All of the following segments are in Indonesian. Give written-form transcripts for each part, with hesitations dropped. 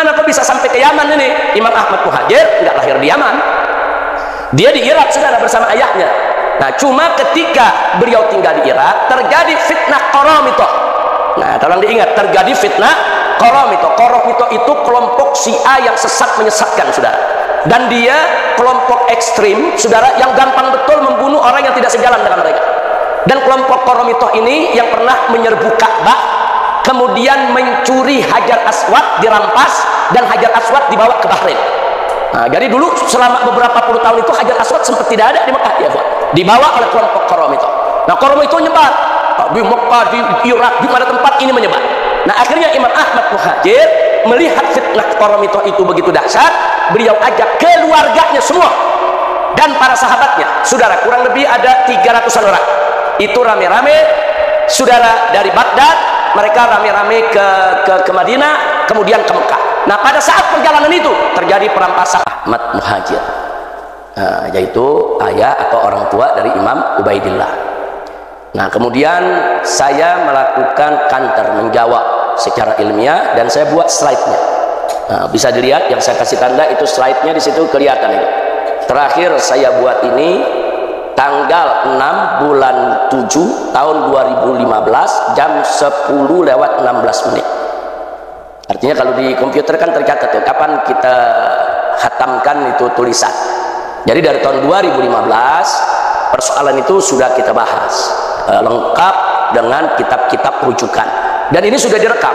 Gimana kok bisa sampai ke Yaman ini? Imam Ahmad Muhajir nggak lahir di Yaman, dia di Irak saudara bersama ayahnya. Nah, cuma ketika beliau tinggal di Irak terjadi fitnah Qaramitoh. Nah, tolong diingat, terjadi fitnah Qaramitoh. Qaramitoh itu kelompok Syiah yang sesat menyesatkan saudara, dan dia kelompok ekstrim saudara yang gampang betul membunuh orang yang tidak sejalan dengan mereka. Dan kelompok Qaramitoh ini yang pernah menyerbu Ka'bah, kemudian mencuri Hajar Aswad, dirampas, dan Hajar Aswad dibawa ke Bahrain. Nah, jadi dulu selama beberapa puluh tahun itu Hajar Aswad sempat tidak ada di Mekah, ya, dibawa oleh kelompok Qaramitoh. Nah, Qaramitoh nyebar di Mekah, di Irak, di mana tempat ini menyebar. Nah, akhirnya Imam Ahmad Muhajir melihat fitnah Qaramitoh itu begitu dahsyat, beliau ajak keluarganya semua dan para sahabatnya, saudara, kurang lebih ada 300-an orang. Itu rame-rame saudara dari Baghdad, mereka rame-rame ke Madinah, kemudian ke Mekah. Nah, pada saat perjalanan itu terjadi perampasan Ahmad Muhajir, yaitu ayah atau orang tua dari Imam Ubaidillah. Nah, kemudian saya melakukan kantor menjawab secara ilmiah dan saya buat slide-nya. Nah, bisa dilihat yang saya kasih tanda itu slide-nya, di situ kelihatan itu. Terakhir saya buat ini tanggal 6 bulan 7 tahun 2015 jam 10:16 menit. Artinya kalau di komputer kan tercatat tuh kapan kita khatamkan itu tulisan. Jadi dari tahun 2015 persoalan itu sudah kita bahas lengkap dengan kitab-kitab rujukan, dan ini sudah direkam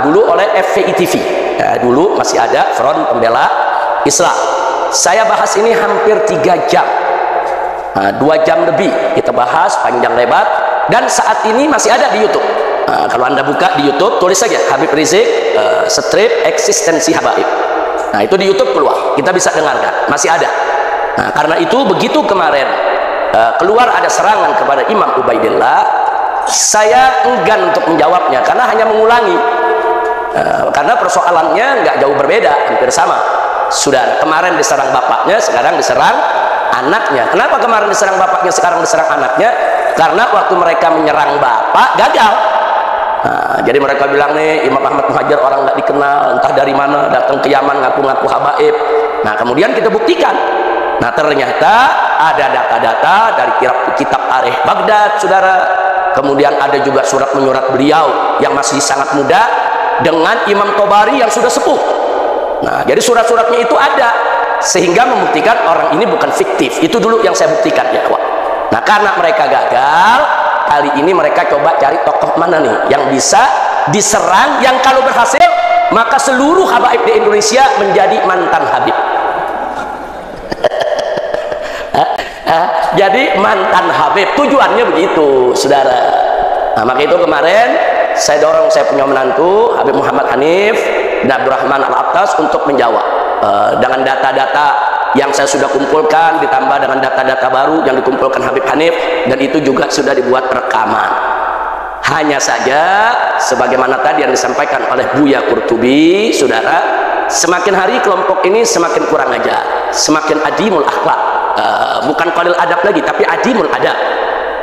dulu oleh FVI TV. Dulu masih ada Front Pembela Islam. Saya bahas ini hampir 3 jam, 2 jam lebih kita bahas panjang lebar, dan saat ini masih ada di YouTube. Kalau anda buka di YouTube, tulis saja Habib Rizik strip eksistensi habaib. Nah, itu di YouTube keluar, kita bisa dengarkan, masih ada. Nah, karena itu begitu kemarin keluar ada serangan kepada Imam Ubaidillah, saya enggan untuk menjawabnya karena hanya mengulangi, karena persoalannya nggak jauh berbeda, hampir sama. Sudah kemarin diserang bapaknya, sekarang diserang anaknya. Kenapa kemarin diserang bapaknya, sekarang diserang anaknya? Karena waktu mereka menyerang bapak gagal. Nah, jadi mereka bilang nih Imam Ahmad Muhajir orang nggak dikenal, entah dari mana, datang ke Yaman ngaku-ngaku habaib. Nah, kemudian kita buktikan. Nah, ternyata ada data-data dari kitab Tarikh Baghdad, saudara. Kemudian ada juga surat menyurat beliau yang masih sangat muda dengan Imam Tobari yang sudah sepuh. Nah, jadi surat-suratnya itu ada, sehingga membuktikan orang ini bukan fiktif. Itu dulu yang saya buktikan, ya, Wak. Nah, karena mereka gagal, kali ini mereka coba cari tokoh mana nih yang bisa diserang, yang kalau berhasil maka seluruh habaib di Indonesia menjadi mantan habib. Jadi mantan habib, tujuannya begitu, saudara. Nah, maka itu kemarin saya dorong saya punya menantu Habib Muhammad Hanif bin Abdurrahman Al-Abtas untuk menjawab dengan data-data yang saya sudah kumpulkan, ditambah dengan data-data baru yang dikumpulkan Habib Hanif, dan itu juga sudah dibuat rekaman. Hanya saja sebagaimana tadi yang disampaikan oleh Buya Qurtubi, saudara, semakin hari kelompok ini semakin kurang ajar, semakin adimul akhlak. Bukan qalil adab lagi, tapi adimul adab.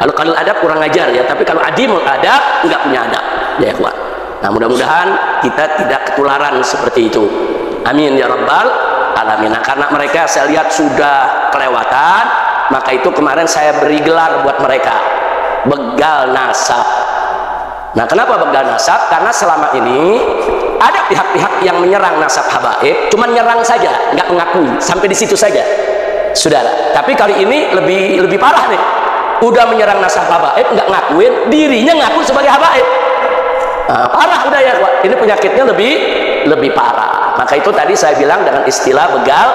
Kalau qalil adab kurang ajar, ya, tapi kalau adimul adab nggak punya adab, ya, ikhwan. Nah, mudah-mudahan kita tidak ketularan seperti itu, amin ya rabbal alamin. Nah, karena mereka saya lihat sudah kelewatan, maka itu kemarin saya beri gelar buat mereka, begal nasab. Nah, kenapa begal nasab? Karena selama ini ada pihak-pihak yang menyerang nasab habaib, cuman nyerang saja, nggak mengakui, sampai di situ saja, saudara. Tapi kali ini lebih parah nih, udah menyerang nasab habaib, nggak ngakuin, dirinya ngaku sebagai habaib. Nah, parah udah, ya, ini penyakitnya lebih parah. Maka itu tadi saya bilang dengan istilah begal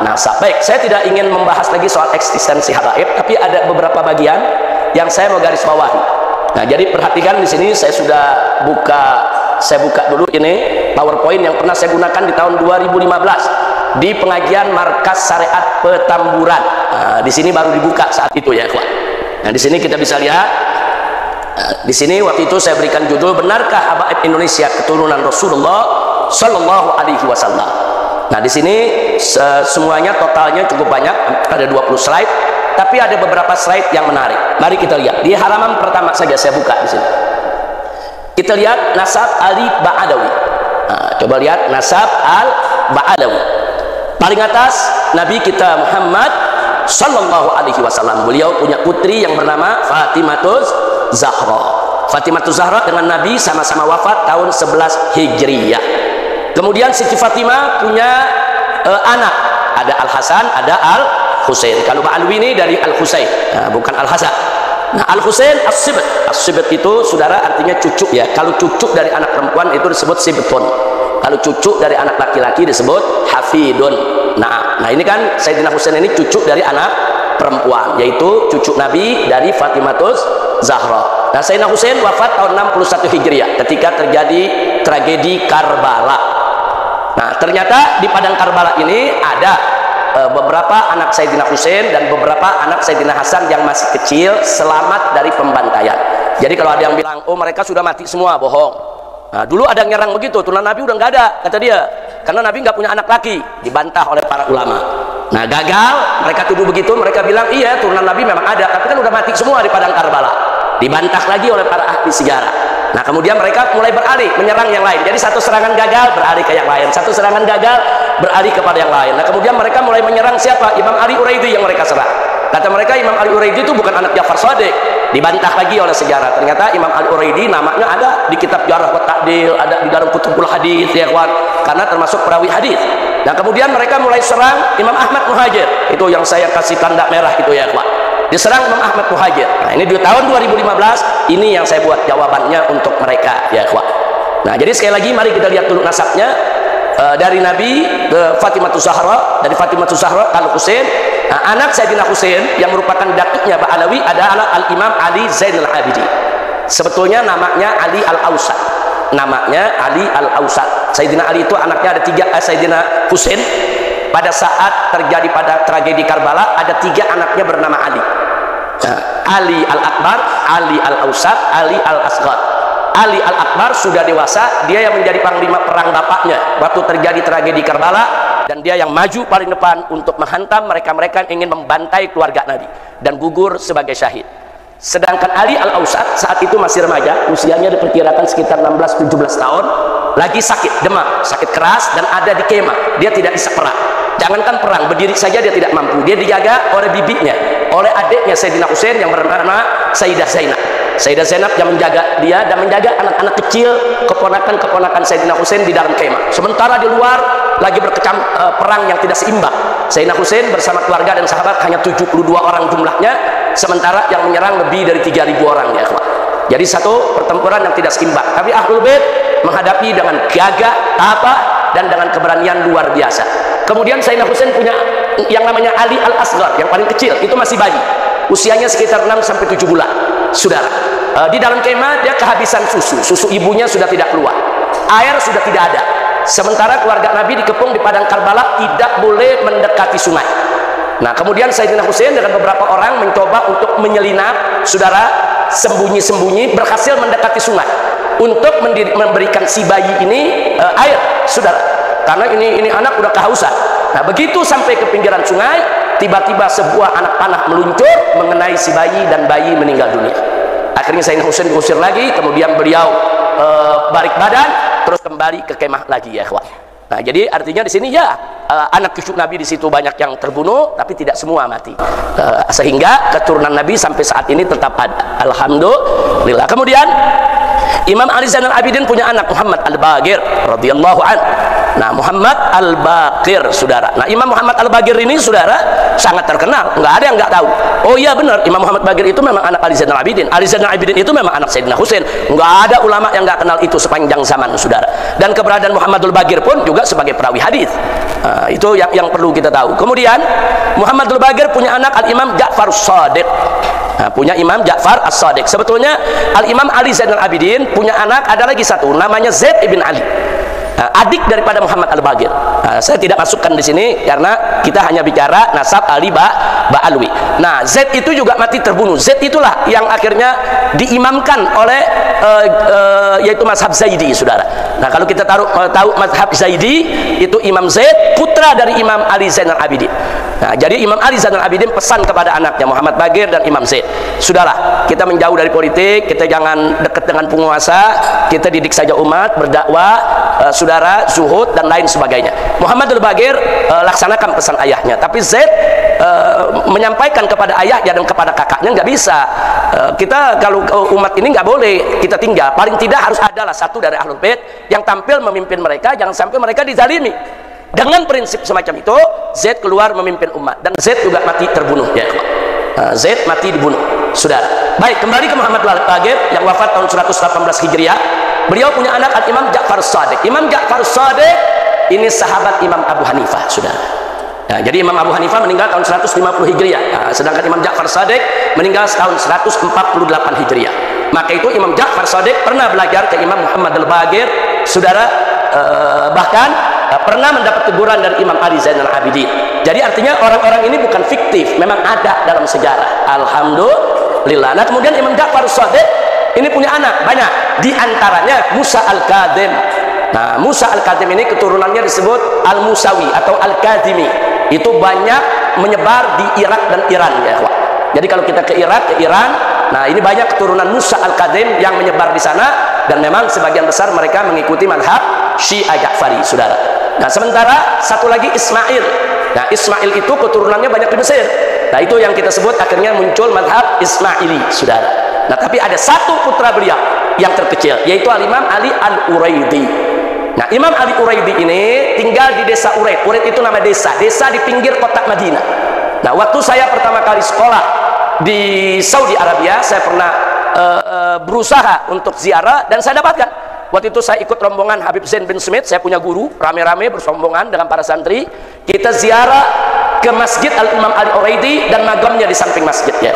nasab. Baik, saya tidak ingin membahas lagi soal eksistensi habaib, tapi ada beberapa bagian yang saya mau garis bawahi. Nah, jadi perhatikan di sini saya sudah saya buka dulu ini PowerPoint yang pernah saya gunakan di tahun 2015 di pengajian Markas Syariat Petamburan. Nah, di sini baru dibuka saat itu, ya, kawan. Nah, di sini kita bisa lihat. Di sini waktu itu saya berikan judul, benarkah habaib Indonesia keturunan Rasulullah Shallallahu Alaihi Wasallam. Nah, di sini semuanya totalnya cukup banyak, ada 20 slide, tapi ada beberapa slide yang menarik. Mari kita lihat di halaman pertama saja, saya buka di sini. Kita lihat nasab Ali Ba'adawi. Nah, coba lihat nasab al-Ba'alawi. Paling atas Nabi kita Muhammad sallallahu alaihi wasallam. Beliau punya putri yang bernama Fatimatus Zahra. Fatimatus Zahra dengan Nabi sama-sama wafat tahun 11 Hijriyah. Kemudian Siti Fatimah punya anak, ada Al-Hasan, ada Al-Husain. Kalau Ba'alawi ini dari Al-Husain, bukan Al-Hasan. Nah, Al-Husain as-Sibt. As-Sibt itu saudara artinya cucu ya. Kalau cucu dari anak perempuan itu disebut sibtun. Kalau cucu dari anak laki-laki disebut hafidun. Nah, ini kan Sayyidina Husain ini cucu dari anak perempuan, yaitu cucu Nabi dari Fatimatus Zahra. Nah, Sayyidina Husain wafat tahun 61 Hijriah ketika terjadi tragedi Karbala. Nah, ternyata di padang Karbala ini ada beberapa anak Sayyidina Husain dan beberapa anak Sayyidina Hasan yang masih kecil selamat dari pembantaian. Jadi kalau ada yang bilang, oh mereka sudah mati semua, bohong. Nah, dulu ada yang nyerang begitu, turunan Nabi udah nggak ada, kata dia, karena Nabi nggak punya anak laki. Dibantah oleh para ulama. Nah, gagal, mereka tuduh begitu, mereka bilang iya turunan Nabi memang ada, tapi kan udah mati semua di padang Karbala. Dibantah lagi oleh para ahli sejarah. Nah, kemudian mereka mulai beralih menyerang yang lain. Jadi satu serangan gagal beralih ke yang lain, satu serangan gagal beralih kepada yang lain. Nah, kemudian mereka mulai menyerang siapa? Imam Ali Uraidi yang mereka serang. Kata mereka Imam Ali Uraidi itu bukan anak Ja'far Shadiq. Dibantah lagi oleh sejarah. Ternyata Imam Ali Uraidi namanya ada di kitab Jarh wa Ta'dil, ada di dalam kutubul hadis ya kawan, karena termasuk perawi hadis. Nah, kemudian mereka mulai serang Imam Ahmad Muhajir. Itu yang saya kasih tanda merah itu ya kawan. Diserang Imam Ahmad Muhajir. Nah, ini di tahun 2015 ini yang saya buat jawabannya untuk mereka ya kawan. Nah, jadi sekali lagi mari kita lihat dulu nasabnya dari Nabi ke Fatimatus Zahra, dari Fatimatus Zahra ke Al-Husain. Nah, anak Sayyidina Husain yang merupakan datuknya Ba'alawi adalah Al-Imam Ali Zainal Abidin. Sebetulnya namanya Ali Al-Ausat. Namanya Ali Al-Ausat. Sayyidina Ali itu anaknya ada tiga. Sayyidina Husain pada saat terjadi pada tragedi Karbala ada tiga anaknya bernama Ali. Nah, Ali Al-Akbar, Ali Al-Ausat, Ali Al-Asghar. Ali Al-Akbar sudah dewasa, dia yang menjadi panglima perang bapaknya waktu terjadi tragedi Karbala, dan dia yang maju paling depan untuk menghantam mereka-mereka yang ingin membantai keluarga Nabi dan gugur sebagai syahid. Sedangkan Ali Al-Ausat saat itu masih remaja, usianya diperkirakan sekitar 16-17 tahun, lagi sakit, demam, sakit keras, dan ada di kemah. Dia tidak bisa perang. Jangankan perang, berdiri saja dia tidak mampu. Dia dijaga oleh bibinya, oleh adiknya Sayyidina Husain yang bernama Sayyidah Zainab. Sayyidah Zainab yang menjaga dia dan menjaga anak-anak kecil, keponakan-keponakan Sayyidina Husain di dalam kemah. Sementara di luar lagi perang yang tidak seimbang. Sayyidina Husain bersama keluarga dan sahabat hanya 72 orang jumlahnya, sementara yang menyerang lebih dari 3.000 orang ya kawan. Jadi satu pertempuran yang tidak seimbang. Tapi Ahlul Bait menghadapi dengan gagah, tabah, dan dengan keberanian luar biasa. Kemudian Sayyidina Husain punya yang namanya Ali Al-Asghar, yang paling kecil, itu masih bayi. Usianya sekitar 6-7 bulan. Saudara, di dalam kemah dia kehabisan susu ibunya sudah tidak keluar, air sudah tidak ada. Sementara keluarga Nabi dikepung di padang Karbala, tidak boleh mendekati sungai. Nah, kemudian Sayyidina Husain dengan beberapa orang mencoba untuk menyelinap, saudara, sembunyi-sembunyi, berhasil mendekati sungai untuk memberikan si bayi ini air, saudara, karena ini anak udah kehausan. Nah, begitu sampai ke pinggiran sungai, tiba-tiba sebuah anak panah meluncur mengenai si bayi dan bayi meninggal dunia. Akhirnya Sayyidina Husain diusir lagi, kemudian beliau balik badan, terus kembali ke kemah lagi ya kawan. Nah, jadi artinya di sini ya anak cucu Nabi di situ banyak yang terbunuh, tapi tidak semua mati. Sehingga keturunan Nabi sampai saat ini tetap ada. Alhamdulillah. Kemudian Imam Ali Zainal Abidin punya anak Muhammad Al-Baqir radhiyallahu an. Nah, Muhammad Al-Baqir, saudara. Nah, Imam Muhammad Al-Baqir ini, saudara, sangat terkenal. Nggak ada yang nggak tahu. Oh iya benar, Imam Muhammad Baqir itu memang anak Ali Zainal Abidin. Ali Zainal Abidin itu memang anak Sayyidina Husain. Nggak ada ulama yang nggak kenal itu sepanjang zaman, saudara. Dan keberadaan Muhammadul Baqir pun juga sebagai perawi hadis. Itu yang perlu kita tahu. Kemudian Muhammadul Baqir punya anak Al-Imam Ja'far Shadiq. Nah, punya Imam Ja'far As-Shadiq. Sebetulnya Al-Imam Ali Zainal Abidin punya anak ada lagi satu, namanya Zaid ibn Ali. Adik daripada Muhammad Al-Baqir. Saya tidak masukkan di sini karena kita hanya bicara nasab Ali Ba'alwi. Nah, Zaid itu juga mati terbunuh. Zaid itulah yang akhirnya diimamkan oleh yaitu mazhab Zaidi, saudara. Nah, kalau kita tahu mazhab Zaidi itu Imam Zaid putra dari Imam Ali Zainal Abidin. Nah, jadi Imam Ali Zainal Abidin pesan kepada anaknya Muhammad Baqir dan Imam Zaid, sudahlah, kita menjauh dari politik, kita jangan dekat dengan penguasa, kita didik saja umat, berdakwah, saudara, zuhud dan lain sebagainya. Muhammad Baqir laksanakan pesan ayahnya, tapi Zaid menyampaikan kepada ayahnya dan kepada kakaknya nggak bisa. Kita kalau umat ini nggak boleh kita tinggal, paling tidak harus adalah satu dari Ahlul Bait yang tampil memimpin mereka, jangan sampai mereka dizalimi. Dengan prinsip semacam itu, Zaid keluar memimpin umat, dan Zaid juga mati terbunuh, ya. Zaid mati dibunuh, saudara. Baik, kembali ke Muhammad Baqir yang wafat tahun 118 Hijriah. Beliau punya anak Imam Ja'far Shadiq. Imam Ja'far Shadiq ini sahabat Imam Abu Hanifah, saudara. Nah, jadi Imam Abu Hanifah meninggal tahun 150 Hijriah, sedangkan Imam Ja'far Shadiq meninggal tahun 148 Hijriah. Maka itu Imam Ja'far Shadiq pernah belajar ke Imam Muhammad Baqir, saudara, bahkan pernah mendapat teguran dari Imam Ali Zainal Abidin. Jadi artinya orang-orang ini bukan fiktif, memang ada dalam sejarah. Alhamdulillah. Nah, kemudian Imam Ja'far Shadiq ini punya anak banyak, di antaranya Musa Al-Kadhim. Nah, Musa Al-Kadhim ini keturunannya disebut Al-Musawi atau Al-Kadhimi. Itu banyak menyebar di Irak dan Iran, ya. Jadi kalau kita ke Irak, ke Iran, nah ini banyak keturunan Musa Al-Kadhim yang menyebar di sana, dan memang sebagian besar mereka mengikuti mazhab Syiah Ja'fari, saudara. Nah, sementara satu lagi Ismail. Nah, Ismail itu keturunannya banyak di Mesir. Nah, itu yang kita sebut akhirnya muncul mazhab Ismaili, saudara. Nah, tapi ada satu putra beliau yang terkecil, yaitu Imam Ali Al-Uraidi. Nah, Imam Ali Uraidi ini tinggal di desa Uraid. Uraid itu nama desa di pinggir kota Madinah. Nah, waktu saya pertama kali sekolah di Saudi Arabia, saya pernah berusaha untuk ziarah, dan saya dapatkan. Waktu itu saya ikut rombongan Habib Zain bin Smith, saya punya guru, rame-rame bersombongan dengan para santri. Kita ziarah ke Masjid Al-Imam Ali Uraidi dan magamnya di samping masjid, ya.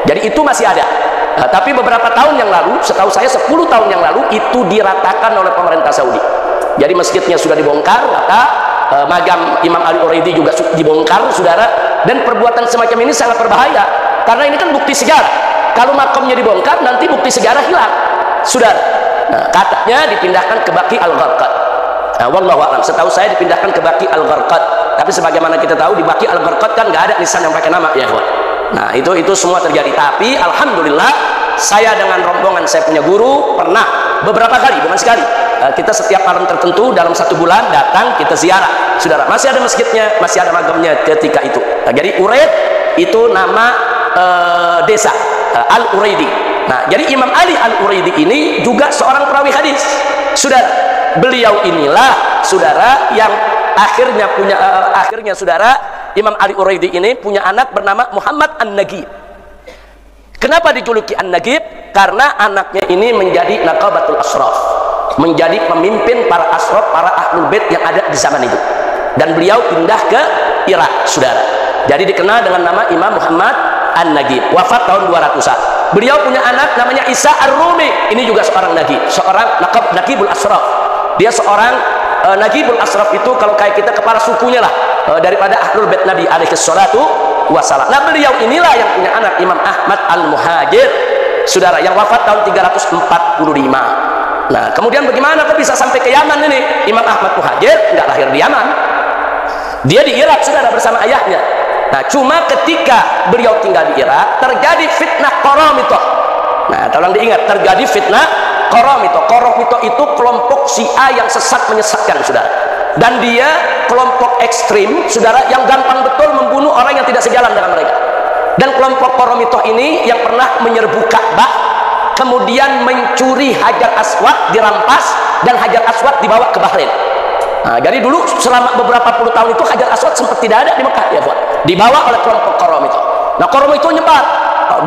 Jadi itu masih ada. Tapi beberapa tahun yang lalu, setahu saya 10 tahun yang lalu, itu diratakan oleh pemerintah Saudi. Jadi masjidnya sudah dibongkar, maka magam Imam Ali Uraidi juga dibongkar, saudara. Dan perbuatan semacam ini sangat berbahaya, karena ini kan bukti sejarah. Kalau makamnya dibongkar, nanti bukti sejarah hilang, saudara. Nah, katanya dipindahkan ke Baqi Al-Gharqad. Nah, wallahu a'lam, setahu saya dipindahkan ke Baqi Al-Gharqad. Tapi sebagaimana kita tahu, di Baqi Al-Gharqad kan nggak ada nisan yang pakai nama, ya. Nah, itu semua terjadi. Tapi alhamdulillah, saya dengan rombongan saya punya guru pernah beberapa kali, bukan sekali, kita setiap malam tertentu dalam 1 bulan datang kita ziarah, saudara. Masih ada masjidnya, masih ada magamnya ketika itu. Nah, jadi Uraid itu nama desa Al-Uraidi. Nah, jadi Imam Ali Al-Uraidi ini juga seorang perawi hadis, saudara. Beliau inilah, saudara, yang akhirnya saudara, Imam Ali Uraidi ini punya anak bernama Muhammad An-Nagib. Kenapa dijuluki An-Nagib? Karena anaknya ini menjadi Naqabatul Ashraf, menjadi pemimpin para ashraf, para Ahlul Bait yang ada di zaman itu. Dan beliau pindah ke Irak, saudara. Jadi dikenal dengan nama Imam Muhammad An-Nagib. Wafat tahun 200-an. Beliau punya anak namanya Isa Ar-Rumi. Ini juga seorang Nagib, seorang Naqibul Ashraf. Dia seorang Naqibul Ashraf itu kalau kayak kita kepala sukunya lah, daripada Ahlul Bait Nabi alaihi salatu wassalam. Nah, beliau inilah yang punya anak Imam Ahmad Al-Muhajir, saudara, yang wafat tahun 345. Nah, kemudian bagaimana kok bisa sampai ke Yaman ini? Imam Ahmad Muhajir nggak lahir di Yaman. Dia di Irak, saudara, bersama ayahnya. Nah, cuma ketika beliau tinggal di Irak, terjadi fitnah Qaramitoh. Nah, tolong diingat, terjadi fitnah Qaramitoh. Qaramitoh itu kelompok Syiah yang sesat menyesatkan, saudara. Dan dia kelompok ekstrim, saudara, yang gampang betul membunuh orang yang tidak sejalan dengan mereka. Dan kelompok Qaramitoh ini yang pernah menyerbu Ka'bah, kemudian mencuri Hajar Aswad, dirampas, dan Hajar Aswad dibawa ke Bahrain. Nah, jadi dulu selama beberapa puluh tahun itu Hajar Aswad sempat tidak ada di Mekah, ya, dibawa oleh kelompok Qaramitoh. Nah, Qaramitoh nyebar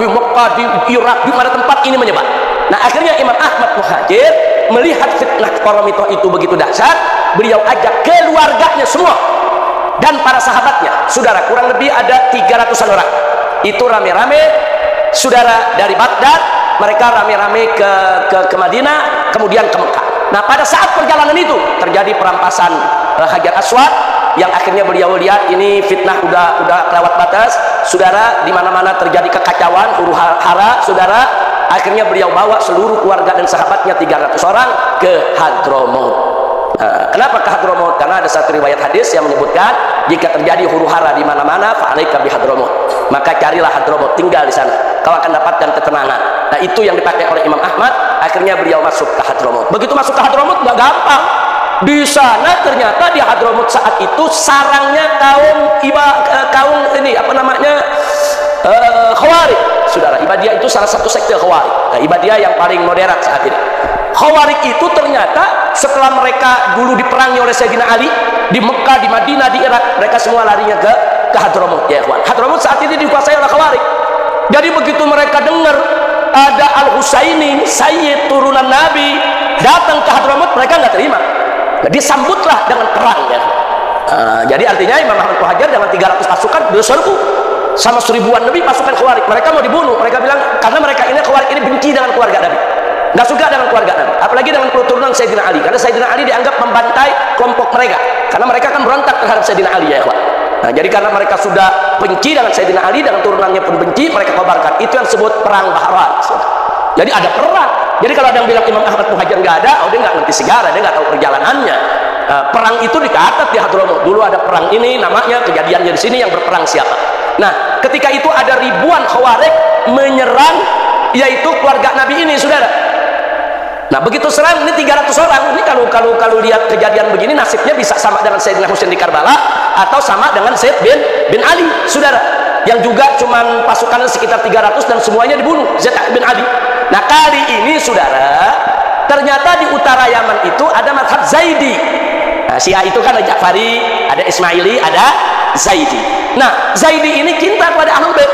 di Mekah, di Irak, di mana tempat ini menyebar. Nah, akhirnya Imam Ahmad Muhajir melihat fitnah Qaramitoh itu begitu dahsyat, beliau ajak keluarganya semua dan para sahabatnya, saudara, kurang lebih ada 300-an orang. Itu rame-rame, saudara, dari Baghdad, mereka rame-rame ke Madinah, kemudian ke Mekah. Nah, pada saat perjalanan itu terjadi perampasan Hajar Aswad, yang akhirnya beliau lihat ini fitnah udah lewat batas, saudara, di mana-mana terjadi kekacauan, huru hara, saudara. Akhirnya beliau bawa seluruh keluarga dan sahabatnya 300 orang ke Hadramaut. Kenapa ke Hadramut? Karena ada satu riwayat hadis yang menyebutkan jika terjadi huru-hara di mana-mana, fa'alaika bi Hadramut, maka carilah Hadramut, tinggal di sana, kau akan dapatkan ketenangan. Nah, itu yang dipakai oleh Imam Ahmad. Akhirnya beliau masuk ke Hadramut. Begitu masuk ke Hadramut nggak gampang. Di sana ternyata di Hadramut saat itu sarangnya kaum ini apa namanya, Khawarij. Saudara, Ibadiyah itu salah satu sekte Khawarij. Nah, Ibadiyah yang paling moderat saat ini. Khawarij itu ternyata setelah mereka dulu diperangi oleh Sayyidina Ali di Mekah, di Madinah, di Irak, mereka semua larinya ke Hadramut, ya ikhwan. Hadramut saat ini dikuasai oleh Khawarij. Jadi begitu mereka dengar ada Al-Husaini, Sayyid turunan Nabi datang ke Hadramut, mereka nggak terima. Disambutlah dengan perang, ya. Jadi artinya Imam Ahmad Muhajir dengan 300 pasukan berserbu sama 1000-an lebih pasukan Khawarij. Mereka mau dibunuh. Mereka bilang karena mereka ini Khawarij ini benci dengan keluarga Nabi, nggak suka dengan keluarga Nabi, apalagi dengan keturunan Sayyidina Ali, karena Sayyidina Ali dianggap membantai kelompok mereka, karena mereka kan berontak terhadap Sayyidina Ali, ya ikhwan. Nah, jadi karena mereka sudah benci dengan Sayyidina Ali, dengan turunannya pun benci, mereka kobarkan. Itu yang disebut perang Baharat. Jadi ada perang. Jadi kalau ada yang bilang Imam Ahmad Muhajir nggak ada, dia nggak ngerti sejarah, dia nggak tahu perjalanannya. Perang itu dicatat di Hadramut. Dulu ada perang ini, namanya kejadiannya di sini, yang berperang siapa. Nah, ketika itu ada ribuan Khawarij menyerang yaitu keluarga Nabi ini, saudara. Nah, begitu serang ini 300 orang. Ini kalau lihat kejadian begini, nasibnya bisa sama dengan Sayyidina Husain di Karbala atau sama dengan Sayyid bin Ali, saudara, yang juga cuman pasukannya sekitar 300 dan semuanya dibunuh Zaid bin Ali. Nah, kali ini saudara, ternyata di utara Yaman itu ada mazhab Zaidi. Nah, Syiah itu kan ada Ja'fari, ada Ismaili, ada Zaidi. Nah, Zaidi ini cinta pada Ahlul Bait.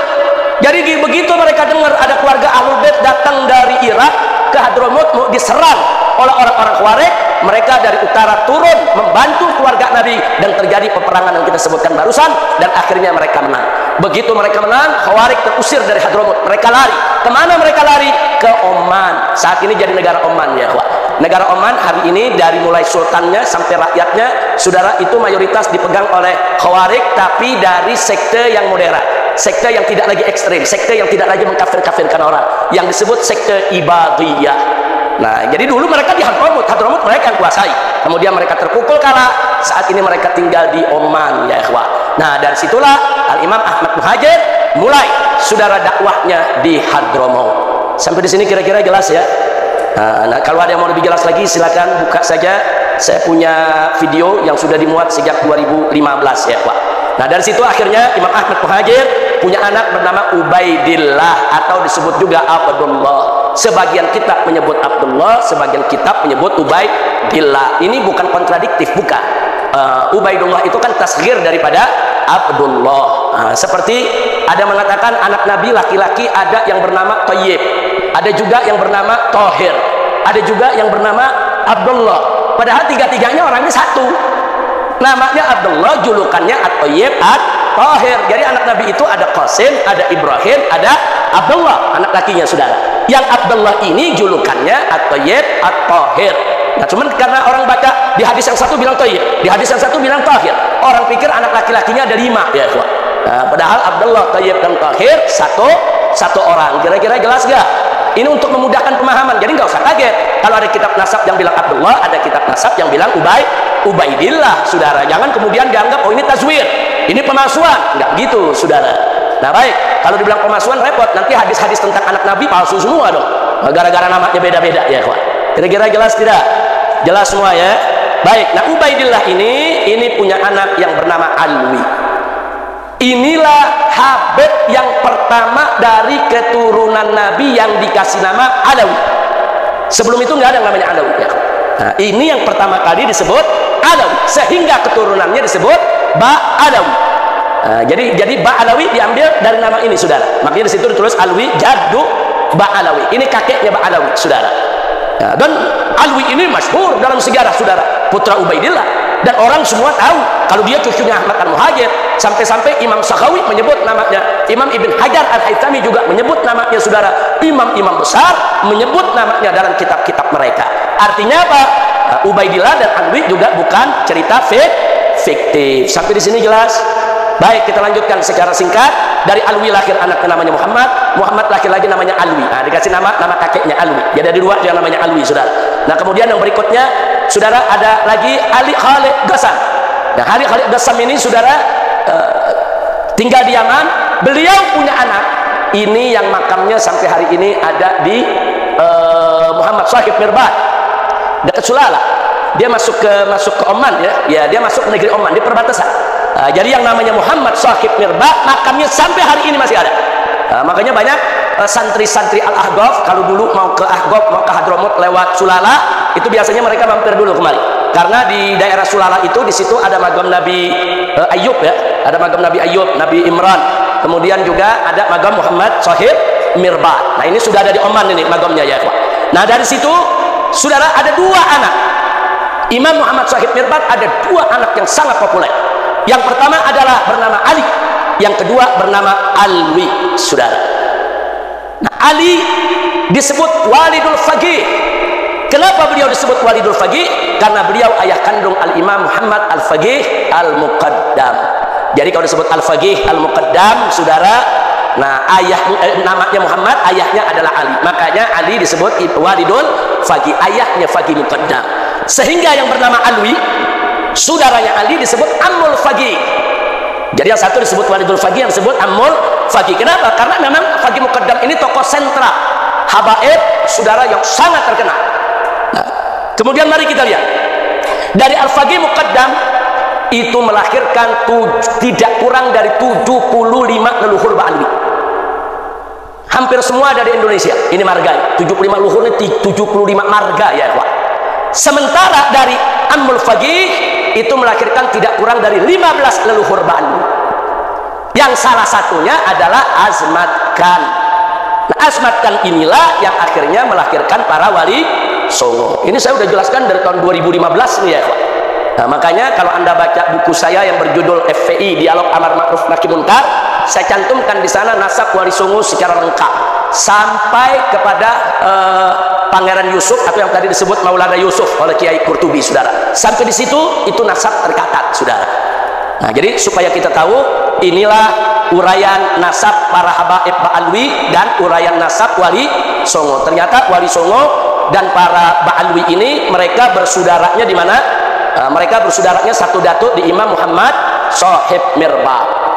Jadi begitu mereka dengar ada keluarga Ahlul Bait datang dari Irak ke Hadramut mau diserang oleh orang-orang Khawarij, mereka dari utara turun membantu keluarga Nabi dan terjadi peperangan yang kita sebutkan barusan, dan akhirnya mereka menang. Begitu mereka menang, Khawarij terusir dari Hadramut. Mereka lari. Kemana mereka lari? Ke Oman. Saat ini jadi negara Oman, ya ikhwan. Negara Oman hari ini dari mulai sultannya sampai rakyatnya, saudara, itu mayoritas dipegang oleh Khawarij, tapi dari sekte yang moderat, sekte yang tidak lagi ekstrim, sekte yang tidak lagi mengkafir-kafirkan orang, yang disebut sekte Ibadiyah. Nah, jadi dulu mereka di Hadramut mereka yang kuasai. Kemudian mereka terpukul kalah. Saat ini mereka tinggal di Oman, ya ikhwah. Nah, dari situlah Al-Imam Ahmad Muhajir mulai saudara dakwahnya di Hadramut. Sampai di sini kira-kira jelas, ya. Nah, kalau ada yang mau lebih jelas lagi silakan buka saja. Saya punya video yang sudah dimuat sejak 2015, ya ikhwah. Nah, dari situ akhirnya Imam Ahmad Muhajir punya anak bernama Ubaidillah atau disebut juga Abdullah. Sebagian kitab menyebut Abdullah, sebagian kitab menyebut Ubaidillah. Ini bukan kontradiktif, bukan. Ubaidullah itu kan tasghir daripada Abdullah. Seperti ada mengatakan anak Nabi laki-laki ada yang bernama Thayyib, ada juga yang bernama Thahir, ada juga yang bernama Abdullah. Padahal tiga-tiganya orangnya satu. Namanya Abdullah, julukannya At-Thayyib, At-Thahir. Jadi anak Nabi itu ada Qasim, ada Ibrahim, ada Abdullah, anak lakinya, saudara. Yang Abdullah ini julukannya At-Thayyib, At-Thahir. Nah, cuman karena orang baca di hadis yang satu bilang Thayyib, di hadis yang satu bilang Thahir, orang pikir anak laki-lakinya ada 5, ya ikhwan. Nah, padahal Abdullah, Thayyib, dan Thahir satu orang. Kira-kira jelas gak? Ini untuk memudahkan pemahaman. Jadi nggak usah kaget kalau ada kitab nasab yang bilang Abdullah, ada kitab nasab yang bilang Ubaidillah, saudara. Jangan kemudian dianggap oh ini tazwir, ini pemalsuan. Nggak gitu, saudara. Nah, baik, kalau dibilang pemalsuan repot, nanti hadis-hadis tentang anak Nabi palsu semua dong, gara-gara namanya beda-beda, ya ikhwan. Kira-kira jelas tidak? Jelas semua, ya. Baik, nah Ubaidillah ini punya anak yang bernama Alwi. Inilah Habib yang pertama dari keturunan Nabi yang dikasih nama Alawi. Sebelum itu nggak ada yang namanya Alawi, ya. Nah, ini yang pertama kali disebut Alawi, sehingga keturunannya disebut Ba'alawi. Nah, jadi Ba'alawi diambil dari nama ini, saudara. Makanya di situ ditulis Alwi jaddu Ba'alawi. Ini kakeknya Ba'alawi, saudara. Nah, dan Alwi ini masyhur dalam sejarah, saudara, putra Ubaidillah. Dan orang semua tahu kalau dia cucunya Ahmad Al-Muhajir. Sampai-sampai Imam Sakhawi menyebut namanya, Imam Ibn Hajar Al-Haythami juga menyebut namanya, saudara. Imam-imam besar menyebut namanya dalam kitab-kitab mereka. Artinya apa? Ubaidillah dan Alwi juga bukan cerita fiktif. Sampai di sini jelas? Baik, kita lanjutkan secara singkat. Dari Alwi lahir anaknya namanya Muhammad lahir lagi namanya Alwi. Nah, dikasih nama kakeknya Alwi. Jadi ada 2 yang namanya Alwi, saudara. Nah, kemudian yang berikutnya saudara, ada lagi Ali Khalid Ghassan. Nah, Ali Khalid Ghassan ini saudara tinggal di Yaman. Beliau punya anak ini yang makamnya sampai hari ini ada di Muhammad Shahib Mirbad dekat Sulala. Dia masuk ke Oman ya, dia masuk ke negeri Oman di perbatasan. Jadi yang namanya Muhammad Shahib Mirbad makamnya sampai hari ini masih ada. Makanya banyak santri-santri Al-Ahqaf kalau dulu mau ke Ahqaf, mau ke Hadramut lewat Sulala, itu biasanya mereka mampir dulu kemari. Karena di daerah Sulala itu di situ ada magam Nabi Ayub ya, ada magam Nabi Ayub, Nabi Imran. Kemudian juga ada magam Muhammad Shahib Mirbad. Nah, ini sudah ada di Oman ini magamnya ya, Pak. Nah, dari situ saudara ada dua anak. Imam Muhammad Shahib Mirbad ada dua anak yang sangat populer. Yang pertama adalah bernama Ali, yang kedua bernama Alwi, saudara. Nah, Ali disebut Walidul Faqih. Kenapa beliau disebut Walidul Faqih? Karena beliau ayah kandung Al-Imam Muhammad Al-Faqih Al-Muqaddam. Jadi kalau disebut Al-Faqih Al-Muqaddam, saudara, nah namanya Muhammad, ayahnya adalah Ali. Makanya Ali disebut Walidul Faqih, ayahnya Faqih Muqaddam. Sehingga yang bernama Alwi, saudaranya Ali, disebut Ammul Faqih. Jadi yang satu disebut Walidul Faqih, yang disebut Ammul Faqih. Kenapa? Karena memang Faqih Muqaddam ini tokoh sentral habaib, saudara, yang sangat terkenal. Nah, kemudian mari kita lihat dari Al-Faqih Muqaddam itu melahirkan tidak kurang dari 75 leluhur Ba'alwi. Hampir semua ada di Indonesia. Ini marga 75 leluhur, ini 75 marga ya, Pak. Sementara dari Ammul Faqih itu melahirkan tidak kurang dari 15 leluhur Ba'alwi. Yang salah satunya adalah Azmat Khan. Nah, Azmat Khan inilah yang akhirnya melahirkan para wali Songo. Ini saya sudah jelaskan dari tahun 2015 nih ya, Pak. Nah, makanya kalau Anda baca buku saya yang berjudul FPI, Dialog Amar Ma'ruf Nahi Munkar, saya cantumkan di sana nasab wali Songo secara lengkap sampai kepada Pangeran Yusuf atau yang tadi disebut Maulana Yusuf oleh Kiai Qurtubi, saudara. Sampai di situ itu nasab tercatat, saudara. Nah, jadi supaya kita tahu inilah uraian nasab para habaib Ba'alwi dan uraian nasab wali Songo. Ternyata wali Songo dan para Ba'alwi ini mereka bersaudaranya di mana? Mereka bersaudaranya satu datuk di Imam Muhammad Shahib Mirbad.